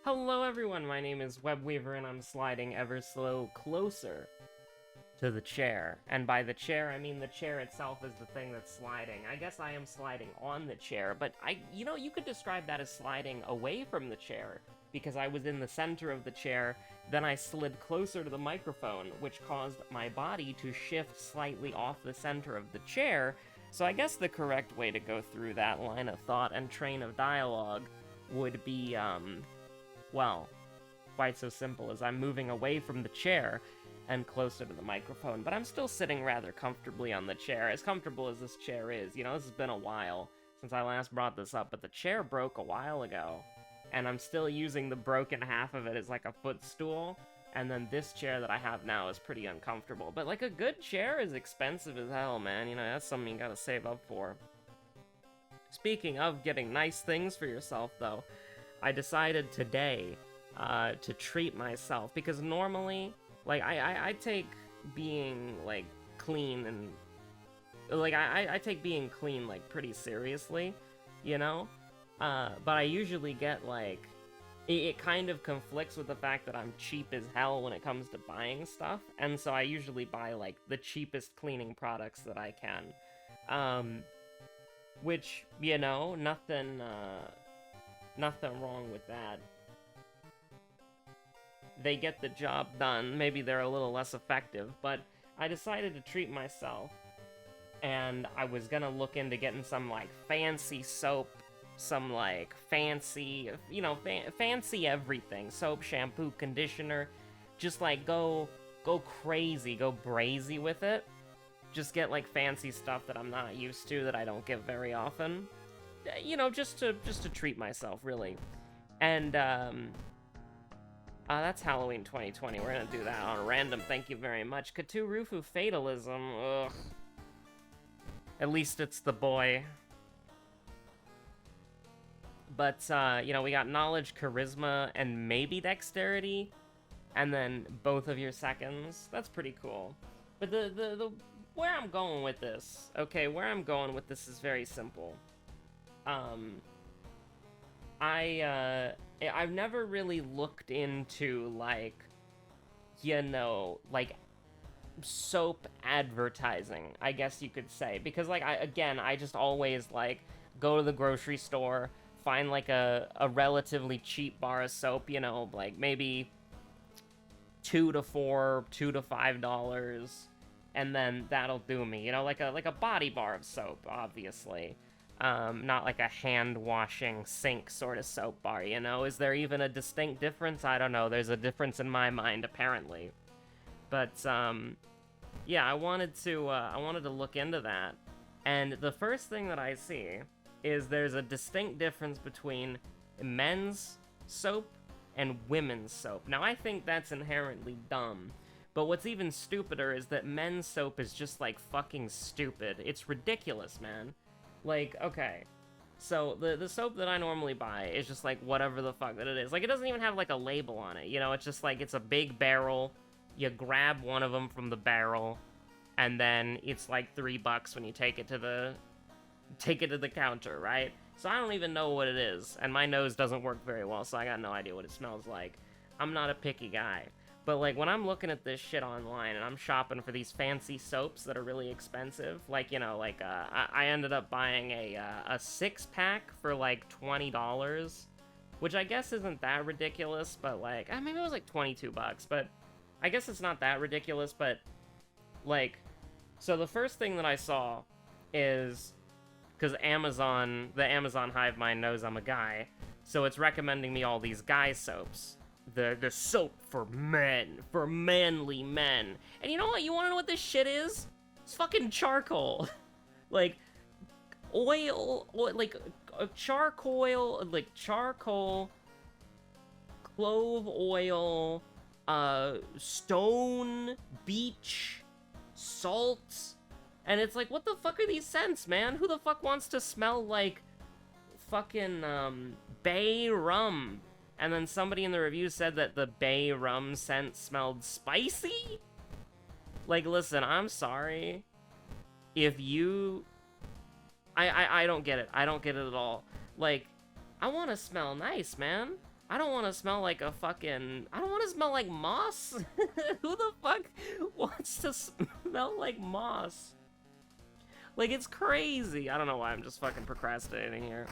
Hello everyone, my name is Webweaver and I'm sliding ever so closer to the chair. And by the chair, I mean the chair itself is the thing that's sliding. I guess I am sliding on the chair, but you could describe that as sliding away from the chair, because I was in the center of the chair, then I slid closer to the microphone, which caused my body to shift slightly off the center of the chair. So I guess the correct way to go through that line of thought and train of dialogue would be, well, quite so simple as I'm moving away from the chair and closer to the microphone, but I'm still sitting rather comfortably on the chair, as comfortable as this chair is. You know, this has been a while since I last brought this up, but the chair broke a while ago, and I'm still using the broken half of it as like a footstool, and then this chair that I have now is pretty uncomfortable. But like, a good chair is expensive as hell, man. You know, that's something you gotta save up for. Speaking of getting nice things for yourself, though, I decided today to treat myself, because normally, like, I take being, like, clean and, like, I take being clean, like, pretty seriously, you know? But I usually get, like, it kind of conflicts with the fact that I'm cheap as hell when it comes to buying stuff, and so I usually buy, like, the cheapest cleaning products that I can. Which, you know, nothing wrong with that. They get the job done. Maybe they're a little less effective, but I decided to treat myself, and I was gonna look into getting some, like, fancy soap, some, like, fancy, you know, fancy everything. Soap, shampoo, conditioner. Just, like, go crazy, go brazy with it. Just get, like, fancy stuff that I'm not used to, that I don't get very often. You know, just to treat myself, really. And, that's Halloween 2020. We're gonna do that on random, thank you very much. Katurufu Fatalism, ugh. At least it's the boy. But, you know, we got knowledge, charisma, and maybe dexterity, and then both of your seconds. That's pretty cool. But where I'm going with this, okay, where I'm going with this is very simple. I've never really looked into, like, you know, like, soap advertising, I guess you could say. Because, like, I just always, like, go to the grocery store, find, like, a relatively cheap bar of soap, you know, like, maybe $2 to $5, and then that'll do me, you know, like a body bar of soap, obviously. Not like a hand-washing sink sort of soap bar, you know? Is there even a distinct difference? I don't know. There's a difference in my mind, apparently. But, yeah, I wanted to look into that. And the first thing that I see is there's a distinct difference between men's soap and women's soap. Now, I think that's inherently dumb. But what's even stupider is that men's soap is just, like, fucking stupid. It's ridiculous, man. Like, okay, so the soap that I normally buy is just, like, whatever the fuck that it is. Like, it doesn't even have, like, a label on it, you know? It's just, like, it's a big barrel, you grab one of them from the barrel, and then it's, like, $3 when you take it to the counter, right? So I don't even know what it is, and my nose doesn't work very well, so I got no idea what it smells like. I'm not a picky guy. But, like, when I'm looking at this shit online and I'm shopping for these fancy soaps that are really expensive, like, you know, like, I ended up buying a 6-pack for, like, $20, which I guess isn't that ridiculous, but, like, maybe it was, like, $22, but I guess it's not that ridiculous, but, like, so the first thing that I saw is, because the Amazon hive mind knows I'm a guy, so it's recommending me all these guy soaps. The soap for men, for manly men. And you know what? You wanna know what this shit is? It's fucking charcoal. Like, oil, like, charcoal, clove oil, stone, beach, salt. And it's like, what the fuck are these scents, man? Who the fuck wants to smell like fucking, bay rum? And then somebody in the review said that the bay rum scent smelled spicy? Like, listen, I'm sorry. If you... I don't get it. I don't get it at all. Like, I want to smell nice, man. I don't want to smell like a fucking... I don't want to smell like moss. Who the fuck wants to smell like moss? Like, it's crazy. I don't know why I'm just fucking procrastinating here.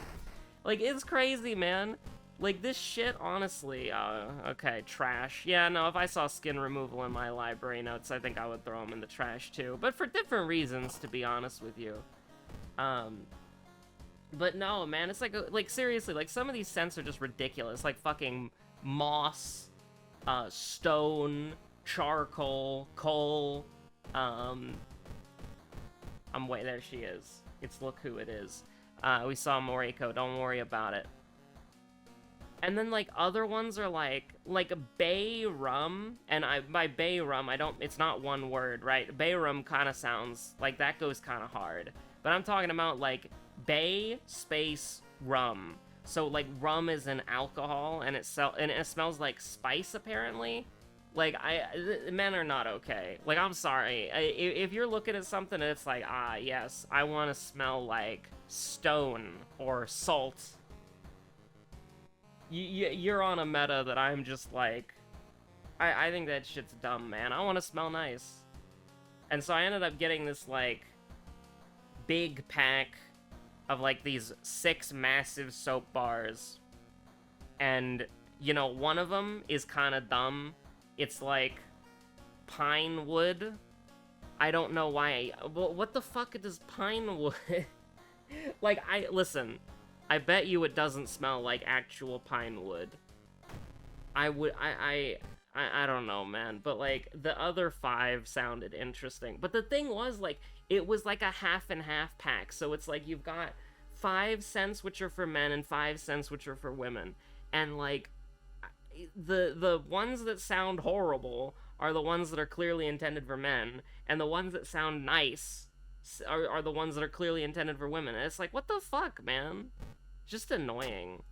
Like, it's crazy, man. Like, this shit, honestly, okay, trash. Yeah, no, if I saw skin removal in my library notes, I think I would throw them in the trash, too. But for different reasons, to be honest with you. But no, man, it's like, seriously, like, some of these scents are just ridiculous. Like, fucking moss, stone, charcoal, coal, there she is. It's Look Who It Is. We saw Moriko, don't worry about it. And then, like, other ones are like bay rum, and by bay rum, it's not one word, right? Bay rum kind of sounds, like, that goes kind of hard. But I'm talking about, like, bay space rum. So, like, rum is an alcohol, and it smells like spice, apparently. Like, men are not okay. Like, I'm sorry. If you're looking at something and it's like, ah, yes, I want to smell like stone or salt, you're on a meta that I'm just like, I think that shit's dumb, man. I want to smell nice. And so I ended up getting this, like, big pack of, like, these 6 massive soap bars. And, you know, one of them is kind of dumb. It's like pine wood. I don't know why. What the fuck does pine wood? Like, listen. I bet you it doesn't smell like actual pine wood. I don't know, man. But, like, the other 5 sounded interesting. But the thing was, like, it was like a half and half pack. So it's like you've got 5 scents which are for men and 5 scents which are for women. And, like, the ones that sound horrible are the ones that are clearly intended for men, and the ones that sound nice are the ones that are clearly intended for women. And it's like, what the fuck, man? Just annoying.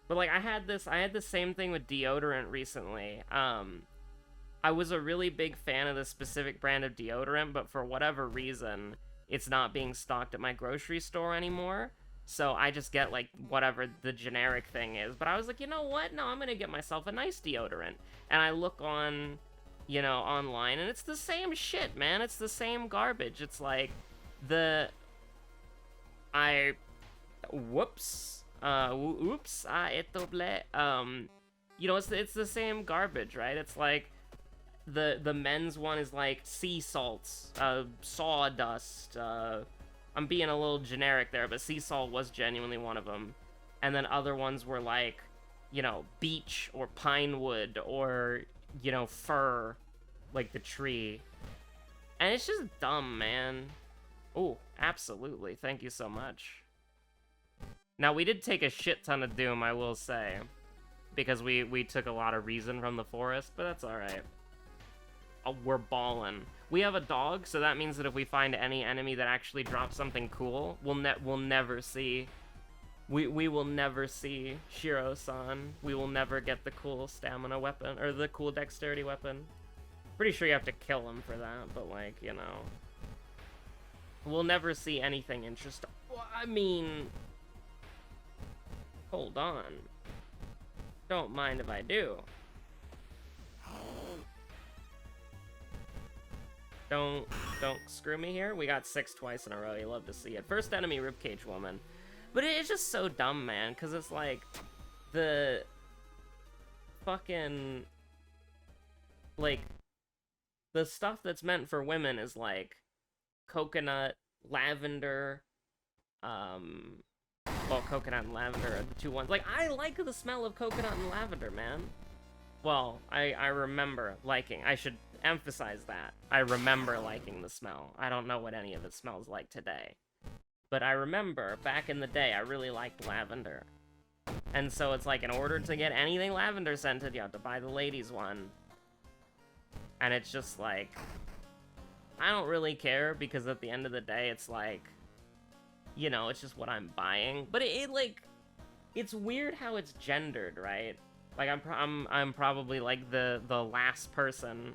But, like, I had the same thing with deodorant recently. I was a really big fan of this specific brand of deodorant, but for whatever reason, it's not being stocked at my grocery store anymore. So I just get, like, whatever the generic thing is. But I was like, you know what? No, I'm gonna get myself a nice deodorant. And I look on, you know, online, and it's the same shit, man. It's the same garbage. It's like, oops, you know, it's the same garbage, right? It's like, the men's one is like sea salts, sawdust, I'm being a little generic there, but sea salt was genuinely one of them. And then other ones were like, you know, beech or pine wood or, you know, fir, like the tree. And it's just dumb, man. Oh, absolutely. Thank you so much. Now, we did take a shit ton of Doom, I will say, because we took a lot of reason from the forest, but that's alright. Oh, we're ballin'. We have a dog, so that means that if we find any enemy that actually drops something cool, we'll never see. We will never see Shiro-san. We will never get the cool stamina weapon, or the cool dexterity weapon. Pretty sure you have to kill him for that, but, like, you know. We'll never see anything interesting. Well, I mean... Hold on. Don't mind if I do. Don't screw me here. We got 6 twice in a row. You love to see it. First enemy, Ribcage Woman. But it's just so dumb, man, because it's like, the fucking, like, the stuff that's meant for women is like coconut, lavender, well, coconut and lavender are the 2 ones. Like, I like the smell of coconut and lavender, man. Well, I remember liking, I should emphasize that. I remember liking the smell. I don't know what any of it smells like today. But I remember, back in the day, I really liked lavender. And so it's like, in order to get anything lavender scented, you have to buy the ladies one. And it's just like, I don't really care, because at the end of the day, it's like, you know, it's just what I'm buying. But it like, it's weird how it's gendered, right? Like, I'm probably, like, the last person.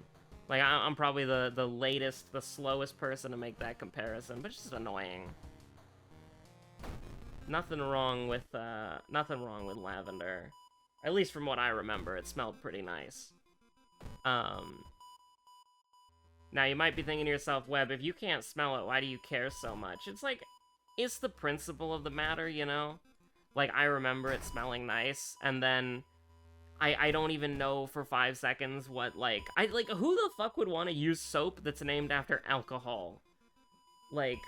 Like, I'm probably the latest, the slowest person to make that comparison, but it's just annoying. nothing wrong with lavender. At least from what I remember, it smelled pretty nice. Now you might be thinking to yourself, Web, if you can't smell it, why do you care so much? It's like, it's the principle of the matter, you know? Like, I remember it smelling nice, and then I don't even know for 5 seconds what, like, who the fuck would want to use soap that's named after alcohol? Like,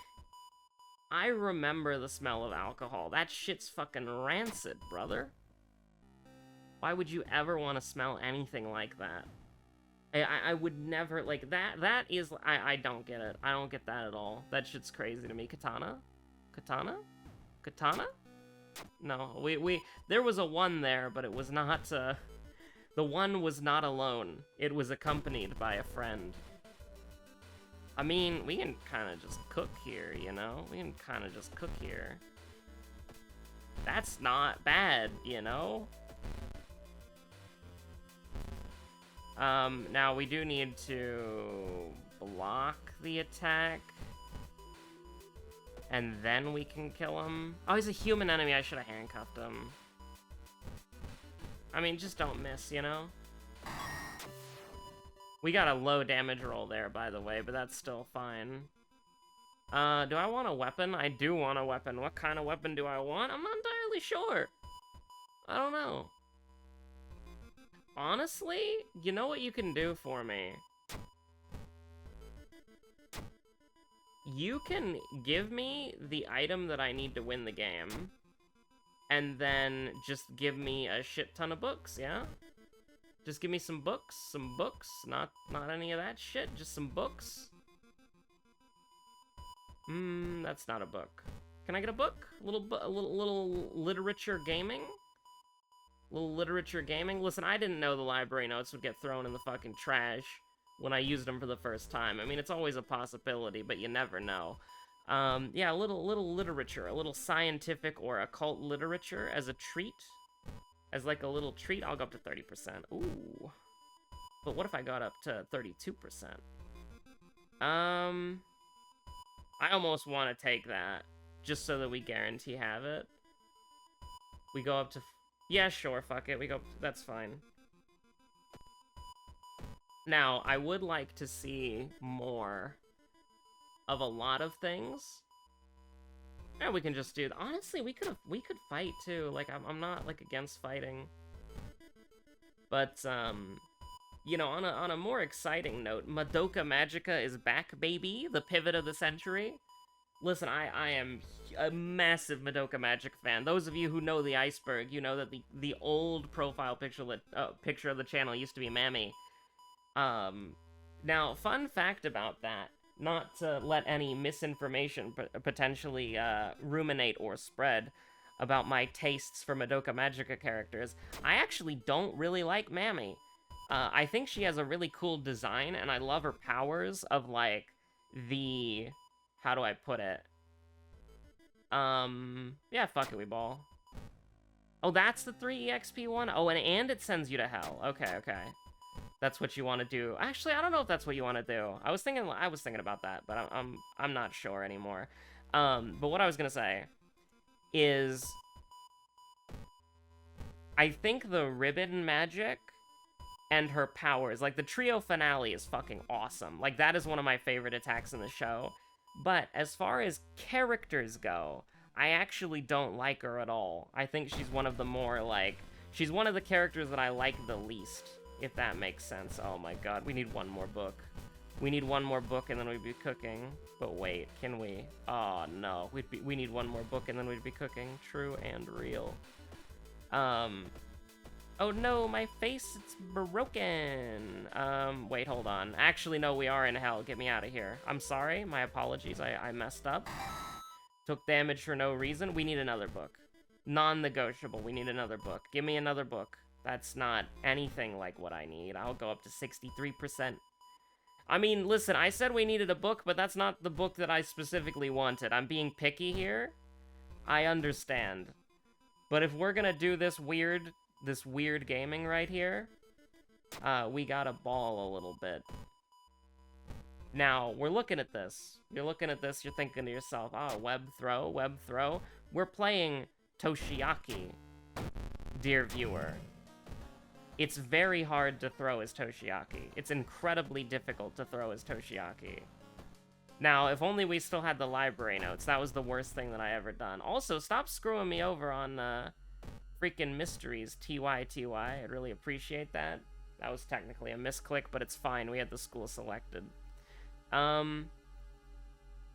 I remember the smell of alcohol. That shit's fucking rancid, brother. Why would you ever want to smell anything like that? I would never, like, that is, I don't get it. I don't get that at all. That shit's crazy to me. Katana? Katana? Katana? No, there was a one there, but it was not, the one was not alone. It was accompanied by a friend. I mean, we can kind of just cook here, you know? We can kind of just cook here. That's not bad, you know? Now we do need to block the attack. And then we can kill him. Oh, he's a human enemy. I should have handcuffed him. I mean, just don't miss, you know? We got a low damage roll there, by the way, but that's still fine. Do I want a weapon? I do want a weapon. What kind of weapon do I want? I'm not entirely sure. I don't know. Honestly, you know what you can do for me? You can give me the item that I need to win the game, and then just give me a shit ton of books, yeah? Just give me some books, not any of that shit, just some books. That's not a book. Can I get a book? A little literature gaming? Little literature gaming? Listen, I didn't know the library notes would get thrown in the fucking trash when I used them for the first time. I mean, it's always a possibility, but you never know. Yeah, a little literature, a little scientific or occult literature as a treat. As like a little treat, I'll go up to 30%. Ooh. But what if I got up to 32%? I almost want to take that, just so that we guarantee have it. We go up to... Yeah, sure, fuck it. We go... That's fine. Now, I would like to see more of a lot of things. Yeah, we can just do... Honestly, we could fight, too. Like, I'm not, like, against fighting. But, you know, on a more exciting note, Madoka Magica is back, baby. The pivot of the century. Listen, I am a massive Madoka Magic fan. Those of you who know the iceberg, you know that the old profile picture of the channel used to be Mammy. Now, fun fact about that, not to let any misinformation potentially ruminate or spread about my tastes for Madoka Magica characters, I actually don't really like Mammy. I think she has a really cool design, and I love her powers of, like, the... How do I put it? Yeah, fuck it, we ball. Oh, that's the 3 EXP one? Oh, and it sends you to hell. Okay, okay. That's what you want to do. Actually, I don't know if that's what you want to do. I was thinking about that, but I'm not sure anymore. But what I was gonna say is, I think the ribbon magic and her powers, like the trio finale is fucking awesome. Like, that is one of my favorite attacks in the show. But as far as characters go, I actually don't like her at all. I think she's one of the more, like, she's one of the characters that I like the least, if that makes sense. Oh my god, we need one more book. We need one more book and then we'd be cooking. But wait, can we? Oh no, we need one more book and then we'd be cooking. True and real. Oh no, my face, it's broken. Wait, hold on. Actually, no, we are in hell. Get me out of here. I'm sorry, my apologies, I messed up. Took damage for no reason. We need another book. Non-negotiable, we need another book. Give me another book. That's not anything like what I need. I'll go up to 63%. I mean, listen, I said we needed a book, but that's not the book that I specifically wanted. I'm being picky here. I understand. But if we're gonna do this weird gaming right here, we gotta ball a little bit. Now, we're looking at this. You're looking at this, you're thinking to yourself, oh, web throw. We're playing Toshiaki, dear viewer. It's very hard to throw as Toshiaki. It's incredibly difficult to throw as Toshiaki. Now, if only we still had the library notes. That was the worst thing that I ever done. Also, stop screwing me over on freaking mysteries, TYTY. I'd really appreciate that. That was technically a misclick, but it's fine. We had the school selected.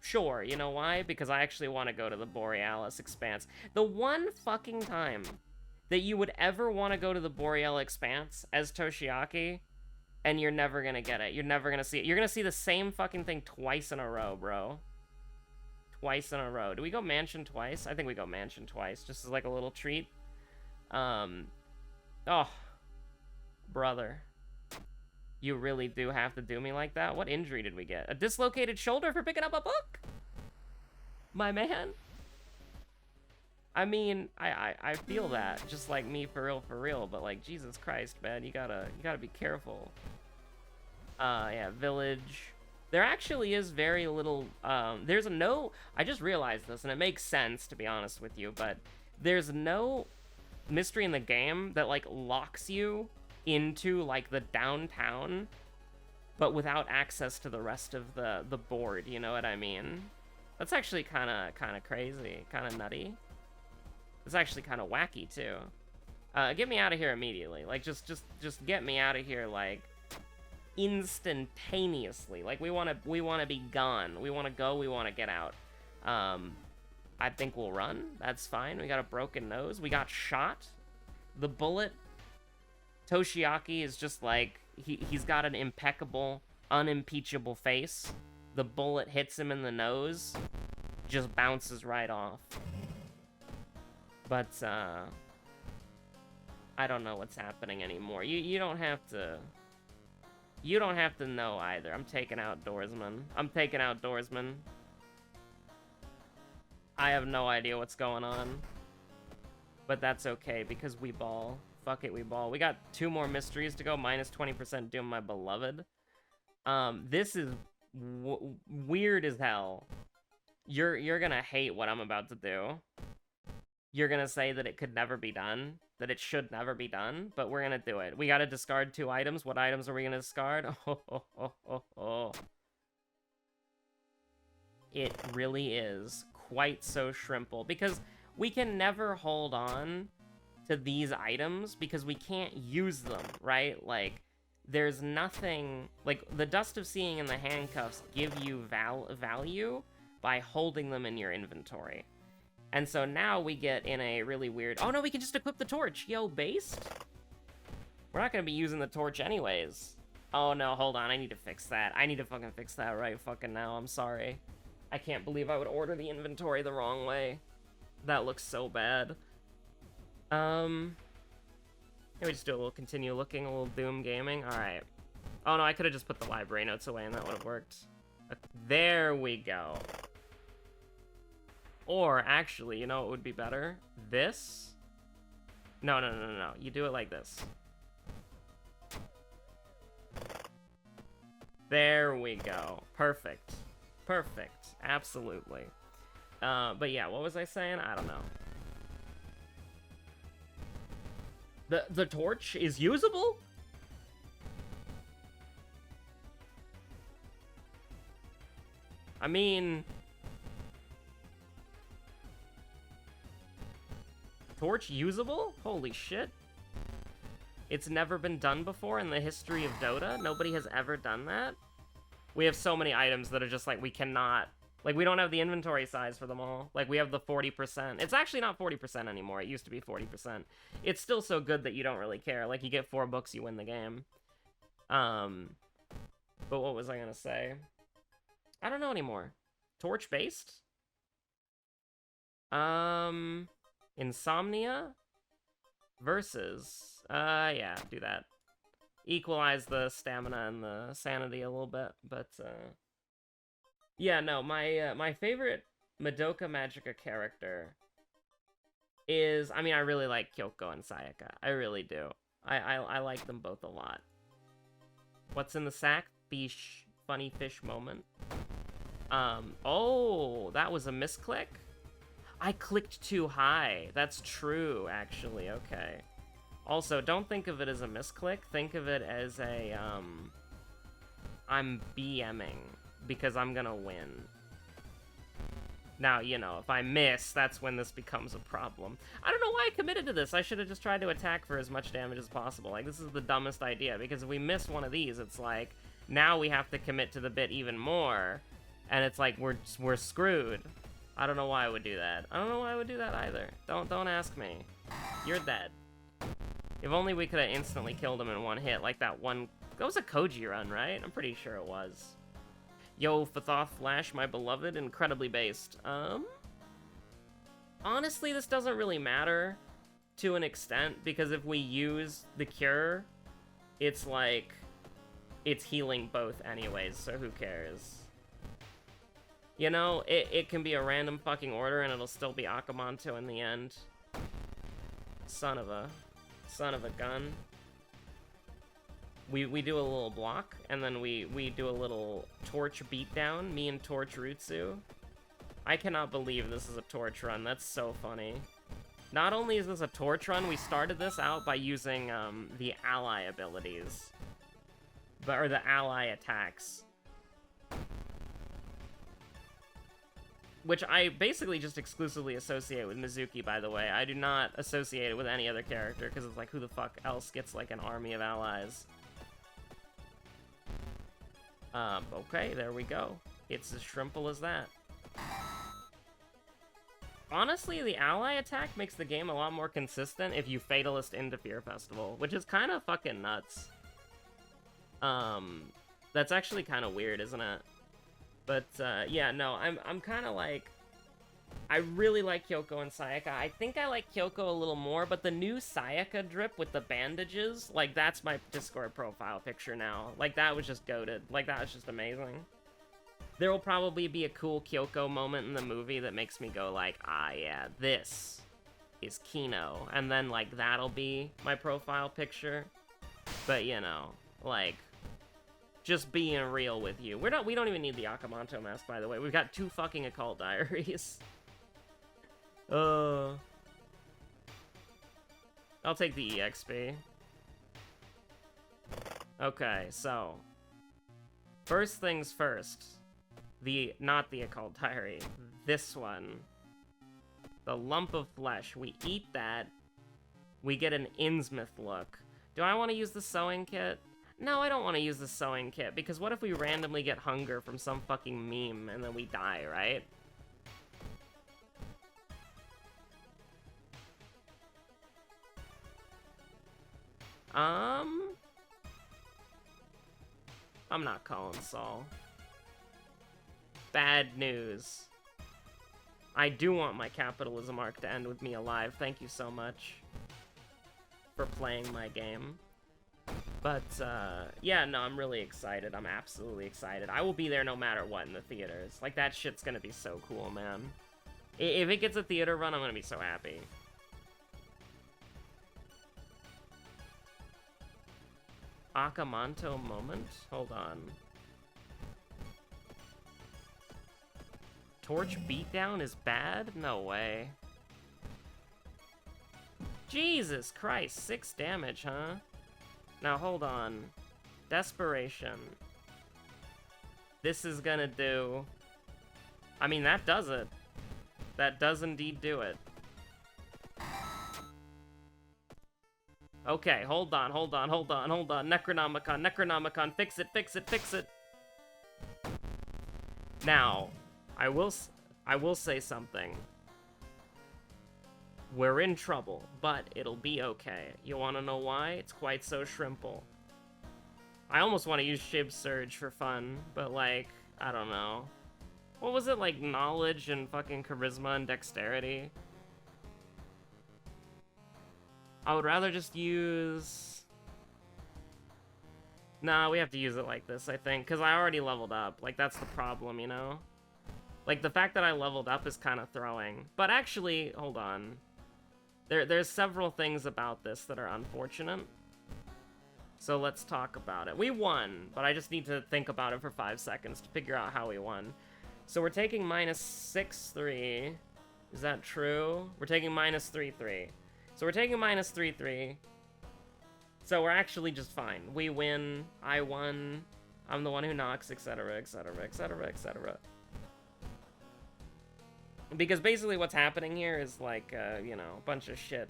Sure, you know why? Because I actually want to go to the Borealis Expanse. The one fucking time that you would ever want to go to the Boreal Expanse as Toshiaki, and you're never gonna get it. You're never gonna see it. You're gonna see the same fucking thing twice in a row, bro. Twice in a row. Do we go Mansion twice? I think we go Mansion twice, just as like a little treat. Oh, brother. You really do have to do me like that? What injury did we get? A dislocated shoulder for picking up a book? My man? I mean, I feel that, just like me for real, but like, Jesus Christ, man, you gotta be careful. Yeah, village. There actually is very little, there's no, I just realized this, and it makes sense, to be honest with you, but there's no mystery in the game that, like, locks you into, like, the downtown, but without access to the rest of the board, you know what I mean? That's actually kind of crazy, kind of nutty. It's actually kind of wacky, too. Get me out of here immediately. Like, just get me out of here, like, instantaneously. Like, we want to be gone. We want to go, we want to get out. I think we'll run. That's fine. We got a broken nose. We got shot. The bullet. Toshiaki is just like, he's got an impeccable, unimpeachable face. The bullet hits him in the nose, just bounces right off. But, I don't know what's happening anymore. You don't have to... You don't have to know either. I'm taking Outdoorsman. I'm taking Outdoorsman. I have no idea what's going on. But that's okay, because we ball. Fuck it, we ball. We got 2 more mysteries to go. Minus 20% Doom, my beloved. This is weird as hell. You're gonna hate what I'm about to do. You're gonna say that it could never be done, that it should never be done, but we're gonna do it. We gotta discard 2 items. What items are we gonna discard? Oh. It really is quite so shrimple, because we can never hold on to these items because we can't use them, right? Like, there's nothing... Like, the Dust of Seeing and the handcuffs give you value by holding them in your inventory. And so now we get in a really weird... Oh no, we can just equip the torch! Yo, based? We're not gonna be using the torch anyways. Oh no, hold on, I need to fix that. I need to fucking fix that right fucking now, I'm sorry. I can't believe I would order the inventory the wrong way. That looks so bad. Can we just do a little continue looking, a little Doom gaming? Alright. Oh no, I could've just put the library notes away and that would've worked. There we go. Or, actually, you know what would be better? This? No. You do it like this. There we go. Perfect. Perfect. Absolutely. But yeah, what was I saying? I don't know. The torch is usable? I mean... Torch usable? Holy shit. It's never been done before in the history of Dota. Nobody has ever done that. We have so many items that are just like, we cannot... Like, we don't have the inventory size for them all. Like, we have the 40%. It's actually not 40% anymore. It used to be 40%. It's still so good that you don't really care. Like, you get 4 books, you win the game. But what was I gonna say? I don't know anymore. Torch-based? Insomnia? Versus... yeah, do that. Equalize the stamina and the sanity a little bit, but, yeah, no, my favorite Madoka Magica character is... I mean, I really like Kyoko and Sayaka. I really do. I like them both a lot. What's in the sack? Fish. Funny fish moment. Oh, that was a misclick? I clicked too high. That's true, actually. Okay. Also, don't think of it as a misclick. Think of it as a, I'm BMing because I'm gonna win. Now, you know, if I miss, that's when this becomes a problem. I don't know why I committed to this. I should have just tried to attack for as much damage as possible. Like, this is the dumbest idea, because if we miss one of these, it's like, now we have to commit to the bit even more, and it's like, we're screwed. I don't know why I would do that. I don't know why I would do that either. Don't ask me. You're dead. If only we could have instantly killed him in one hit, like that one... That was a Koji run, right? I'm pretty sure it was. Yo, Fathoth Flash, my beloved, incredibly based. Honestly, this doesn't really matter to an extent, because if we use the cure, it's like, it's healing both anyways, so who cares? You know, it can be a random fucking order and it'll still be Akamanto in the end. Son of a gun. We do a little block, and then we do a little torch beatdown, me and Torch Rutsu. I cannot believe this is a torch run, that's so funny. Not only is this a torch run, we started this out by using the ally abilities. Or the ally attacks. Which I basically just exclusively associate with Mizuki, by the way. I do not associate it with any other character, because it's like, who the fuck else gets like an army of allies? Okay, there we go. It's as simple as that. Honestly, the ally attack makes the game a lot more consistent if you Fatalist into Fear Festival, which is kind of fucking nuts. That's actually kind of weird, isn't it? But, yeah, no, I'm kind of like... I really like Kyoko and Sayaka. I think I like Kyoko a little more, but the new Sayaka drip with the bandages, like, that's my Discord profile picture now. Like, that was just goated. Like, that was just amazing. There will probably be a cool Kyoko moment in the movie that makes me go like, ah, yeah, this is Kino. And then, like, that'll be my profile picture. But, you know, like... Just being real with you. We don't even need the Akamanto mask, by the way. We've got 2 fucking occult diaries. I'll take the EXP. Okay, so first things first. Not the occult diary. This one. The lump of flesh. We eat that. We get an Innsmouth look. Do I want to use the sewing kit? No, I don't want to use the sewing kit, because what if we randomly get hunger from some fucking meme and then we die, right? I'm not calling Saul. Bad news. I do want my capitalism arc to end with me alive. Thank you so much for playing my game. But, yeah, no, I'm really excited. I'm absolutely excited. I will be there no matter what in the theaters. Like, that shit's gonna be so cool, man. If it gets a theater run, I'm gonna be so happy. Akamanto moment? Hold on. Torch beatdown is bad? No way. Jesus Christ, 6 damage, huh? Now, hold on. Desperation. This is gonna do... I mean, that does it. That does indeed do it. Okay, hold on. Necronomicon, fix it. Now, I will say something. We're in trouble, but it'll be okay. You wanna know why? It's quite so shrimple. I almost want to use Shib Surge for fun, but like, I don't know. What was it, like, knowledge and fucking charisma and dexterity? I would rather just use... Nah, we have to use it like this, I think, because I already leveled up. Like, that's the problem, you know? Like, the fact that I leveled up is kind of throwing. But actually, hold on. There's several things about this that are unfortunate. So let's talk about it. We won, but I just need to think about it for 5 seconds to figure out how we won. So we're taking -6/3. Is that true? We're taking minus 3-3. So we're taking minus 3-3. So we're actually just fine. We win. I won. I'm the one who knocks, etc., etc., etc., etc. Because basically what's happening here is like, you know, a bunch of shit.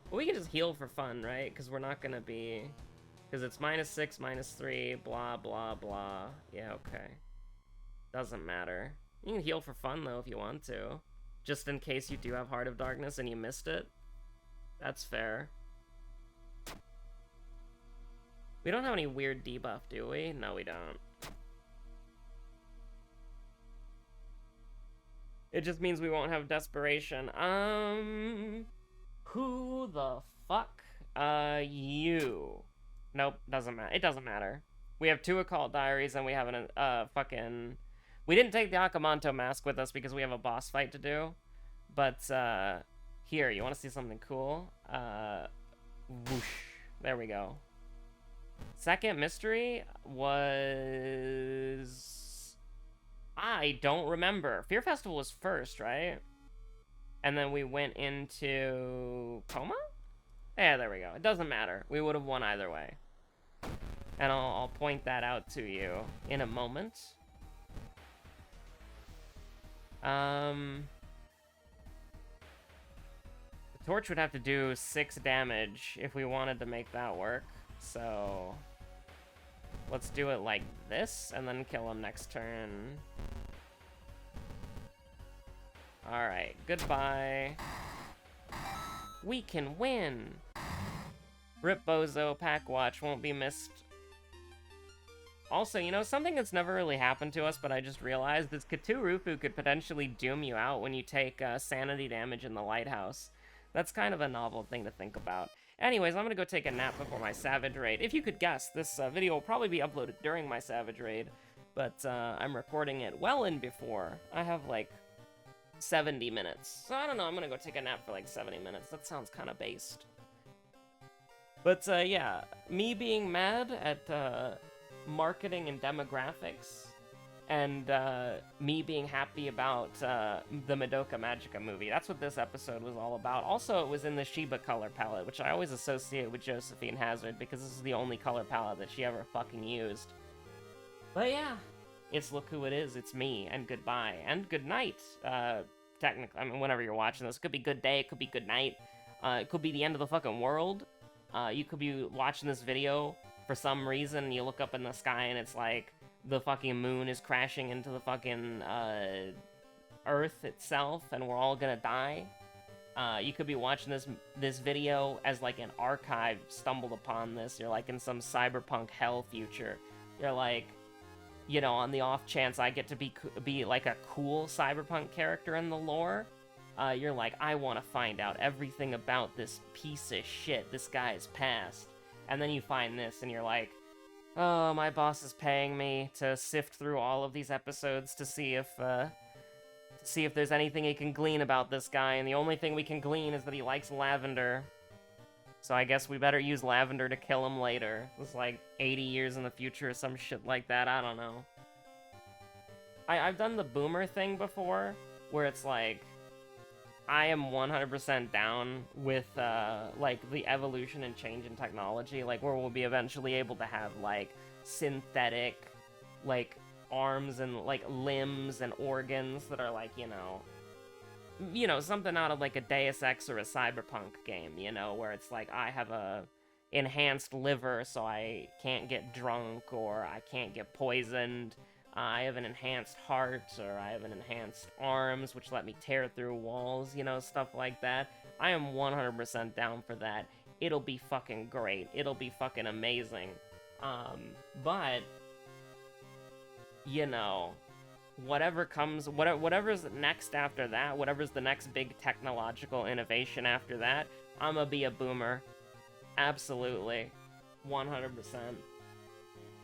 But we can just heal for fun, right? Because we're not gonna be... Because it's -6, -3, blah, blah, blah. Yeah, okay. Doesn't matter. You can heal for fun, though, if you want to. Just in case you do have Heart of Darkness and you missed it. That's fair. We don't have any weird debuff, do we? No, we don't. It just means we won't have Desperation. Who the fuck? You. Nope, doesn't matter. It doesn't matter. We have 2 Occult Diaries and we have an, fucking... We didn't take the Akamanto mask with us because we have a boss fight to do. But, here, you want to see something cool? Whoosh. There we go. Second mystery was... I don't remember. Fear Festival was first, right? And then we went into... Coma? Yeah, there we go. It doesn't matter. We would have won either way. And I'll point that out to you in a moment. The torch would have to do 6 damage if we wanted to make that work. So let's do it like this and then kill him next turn. Alright, goodbye. We can win! Rip Bozo, Pack Watch won't be missed. Also, you know, something that's never really happened to us, but I just realized is Katurufu could potentially doom you out when you take sanity damage in the lighthouse. That's kind of a novel thing to think about. Anyways, I'm gonna go take a nap before my Savage Raid. If you could guess, this video will probably be uploaded during my Savage Raid, but I'm recording it well in before. I have like 70 minutes. So I don't know, I'm gonna go take a nap for like 70 minutes. That sounds kind of based. But yeah, me being mad at marketing and demographics, and me being happy about the Madoka Magica movie. That's what this episode was all about. Also, it was in the Shiba color palette, which I always associate with Josephine Hazard, because this is the only color palette that she ever fucking used. But yeah, it's Look Who It Is, it's me, and goodbye, and good night. Technically, I mean, whenever you're watching this, it could be good day, it could be good night, it could be the end of the fucking world. You could be watching this video for some reason, and you look up in the sky and it's like, the fucking moon is crashing into the fucking, Earth itself, and we're all gonna die. You could be watching this video as, like, an archive stumbled upon this. You're, like, in some cyberpunk hell future. You're, like, you know, on the off chance I get to be like, a cool cyberpunk character in the lore, you're like, I want to find out everything about this piece of shit, this guy's past. And then you find this, and you're like, oh, my boss is paying me to sift through all of these episodes to see if there's anything he can glean about this guy, and the only thing we can glean is that he likes lavender. So I guess we better use lavender to kill him later. It's like 80 years in the future or some shit like that, I don't know. I've done the boomer thing before, where it's like, I am 100% down with, like, the evolution and change in technology, like, where we'll be eventually able to have, like, synthetic, like, arms and, like, limbs and organs that are, like, you know, something out of, like, a Deus Ex or a Cyberpunk game, you know, where it's like, I have a enhanced liver so I can't get drunk, or I can't get poisoned, I have an enhanced heart, or I have an enhanced arms, which let me tear through walls, you know, stuff like that. I am 100% down for that. It'll be fucking great. It'll be fucking amazing. But, you know, whatever's next after that, whatever's the next big technological innovation after that, I'ma be a boomer. Absolutely. 100%.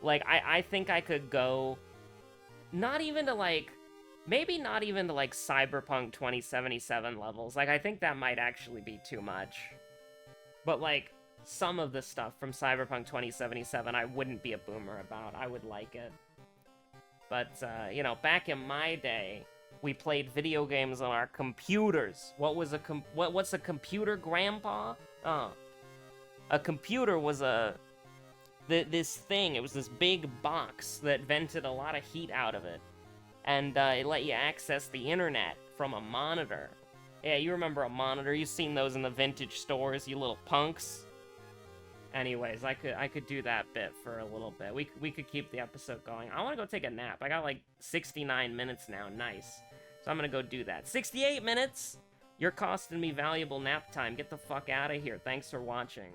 Like, I think I could go... Not even to, like, maybe not even to, like, Cyberpunk 2077 levels. Like, I think that might actually be too much. But, like, some of the stuff from Cyberpunk 2077 I wouldn't be a boomer about. I would like it. But, you know, back in my day, We played video games on our computers. What's a computer, Grandpa? A computer was this thing. It was this big box that vented a lot of heat out of it, and it let you access the internet from a monitor. Yeah, you remember a monitor? You've seen those in the vintage stores, you little punks. Anyways, I could do that bit for a little bit. We could keep the episode going. I want to go take a nap. I got like 69 minutes now. Nice. So I'm gonna go do that. 68 minutes? You're costing me valuable nap time. Get the fuck out of here. Thanks for watching.